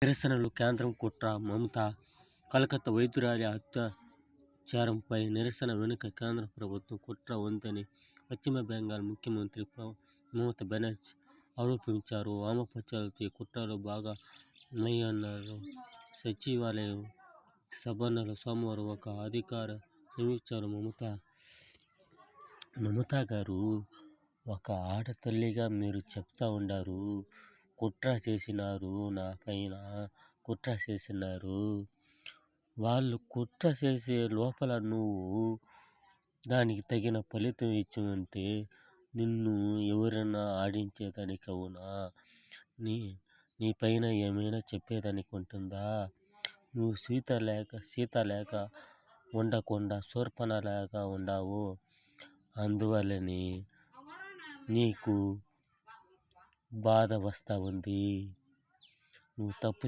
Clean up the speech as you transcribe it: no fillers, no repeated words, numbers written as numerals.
నిరసనలు కేంద్రం కుట్ర మమత కలకత్తా వైద్యురాలి అత్యాచారంపై నిరసన వెనుక కేంద్ర ప్రభుత్వం కుట్ర ఉందని పశ్చిమ బెంగాల్ ముఖ్యమంత్రి మమతా బెనర్జీ ఆరోపించారు. వామపక్షాలతో ఈ కుట్రలో భాగమయ్యారన్నారు. సచివాలయ సభలో సోమవారం ఒక అధికార సమీక్షలో మమతా గారు ఒక ఆడతల్లిగా మీరు చెప్తా ఉండారు. కుట్ర చేసినారు, నా పైన కుట్ర చేసినారు. వాళ్ళు కుట్ర చేసే లోపల నువ్వు దానికి తగిన ఫలితం ఇచ్చి ఉంటే నిన్ను ఎవరైనా ఆడించేదానికి అవునా? నీ పైన ఏమైనా చెప్పేదానికి ఉంటుందా? నువ్వు సీత లేక ఉండకుండా శూర్పణ లేక ఉండావు. అందువల్లనే నీకు బాధ వస్తూ ఉంది. నువ్వు తప్పు